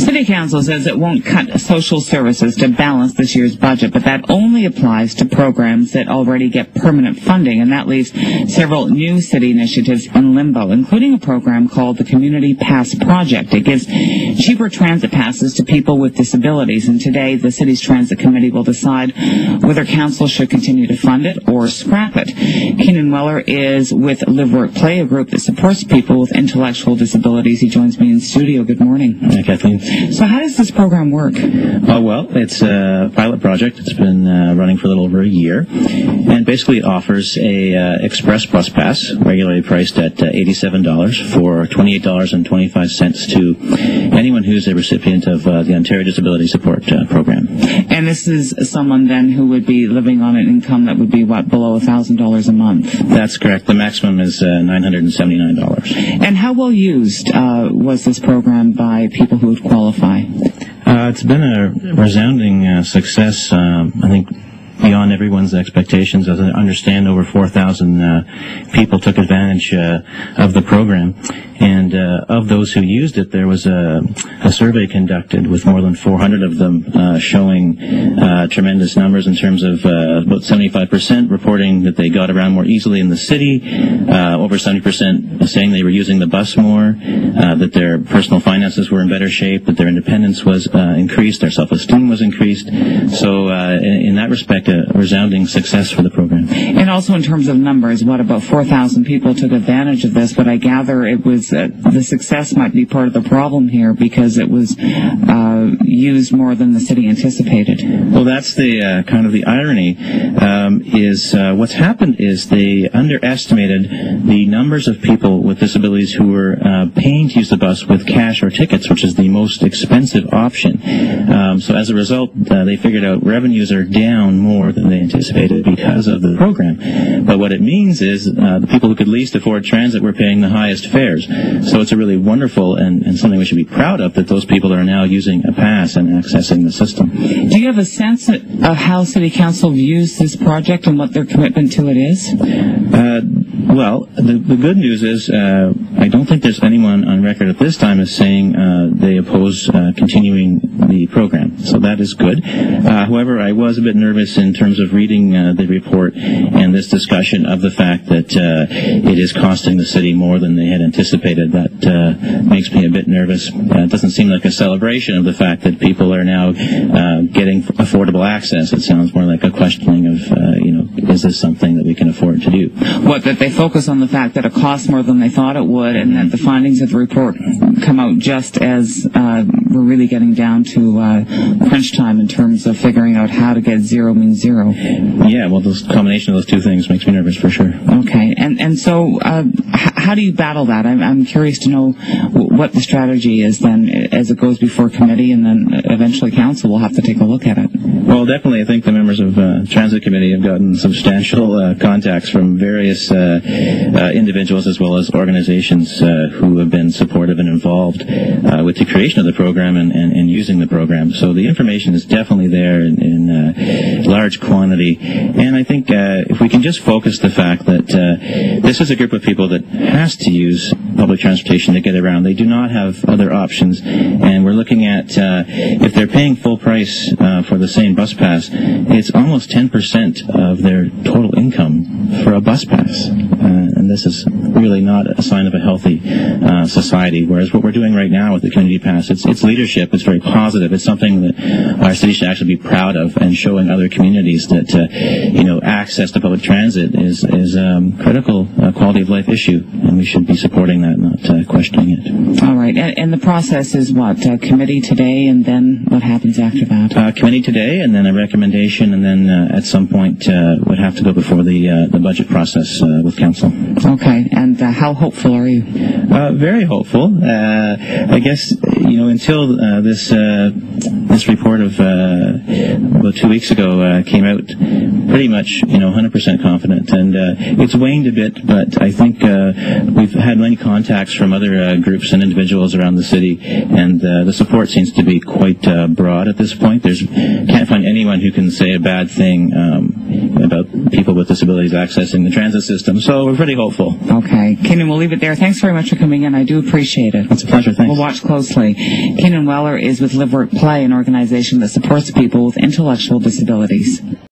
City Council says it won't cut social services to balance this year's budget, but that only applies to programs that already get permanent funding, and that leaves several new city initiatives in limbo, including a program called the Community Pass Project. It gives cheaper transit passes to people with disabilities, and today the city's transit committee will decide whether council should continue to fund it or scrap it. Keenan Weller is with Live Work Play, a group that supports people with intellectual disabilities. He joins me in studio. Good morning. Hi, Kathleen. So how does this program work? Well, it's a pilot project. It's been running for a little over a year, and basically offers a express bus pass, regularly priced at $87 for $28.25 to anyone who's a recipient of the Ontario Disability Support Program. And this is someone then who would be living on an income that would be, below $1,000 a month? That's correct. The maximum is $979. And how well used was this program by people who would qualify? It's been a resounding success, I think, beyond everyone's expectations. As I understand, over 4,000 people took advantage of the program. And of those who used it, there was a survey conducted with more than 400 of them showing tremendous numbers in terms of about 75% reporting that they got around more easily in the city, over 70% saying they were using the bus more, that their personal finances were in better shape, that their independence was increased, their self-esteem was increased. So in that respect, a resounding success for the program. And also in terms of numbers, about 4,000 people took advantage of this, but I gather it was the success might be part of the problem here because it was used more than the city anticipated. Well, that's the kind of the irony. What's happened is they underestimated the numbers of people with disabilities who were paying to use the bus with cash or tickets, which is the most expensive option. So as a result, they figured out revenues are down more than they anticipated because of the program. But what it means is the people who could least afford transit were paying the highest fares. So it's a really wonderful and something we should be proud of, that those people are now using a pass and accessing the system. Do you have a sense of how City Council views this project and what their commitment to it is? Well, the good news is I don't think there's anyone on record at this time as saying they oppose continuing the program. So that is good. However, I was a bit nervous in terms of reading the report and this discussion of the fact that it is costing the city more than they had anticipated. That makes me a bit nervous. It doesn't seem like a celebration of the fact that people are now getting affordable access. It sounds more like a questioning of, is this something that we can afford to do? What, that they focus on the fact that it costs more than they thought it would, and that the findings of the report come out just as we're really getting down to crunch time in terms of figuring out how to get zero means zero. Yeah, well, the combination of those two things makes me nervous for sure. Okay, and so how do you battle that? I'm curious to know what the strategy is then as it goes before committee, and then eventually council will have to take a look at it. Well, definitely, I think the members of Transit Committee have gotten substantial contacts from various individuals as well as organizations who have been supportive and involved with the creation of the program and using the program. So the information is definitely there in large quantity. And I think if we can just focus the fact that this is a group of people that has to use public transportation to get around. They do not have other options. And we're looking at if they're paying full price for the same bus pass, it's almost 10% of their total income for a bus pass. And this is really not a sign of a healthy society. Whereas what we're doing right now with the Community Pass, it's leadership. It's very positive. It's something that our city should actually be proud of, and showing other communities that access to public transit is critical quality of life issue, and we should be supporting that, not questioning it. All right, and the process is what? Committee today, and then what happens after that? Committee today, and then a recommendation, and then at some point would have to go before the budget process with council. Okay, and how hopeful are you? Very hopeful. I guess until this report of about 2 weeks ago came out, pretty much, 100% confident. And it's waned a bit, but I think we've had many contacts from other groups and individuals around the city, and the support seems to be quite broad at this point. Can't find anyone who can say a bad thing about people with disabilities accessing the transit system. So we're pretty hopeful. Okay. Keenan, we'll leave it there. Thanks very much for coming in. I do appreciate it. It's a pleasure. Thanks. We'll watch closely. Keenan Weller is with Live Work Play, an organization that supports people with intellectual disabilities.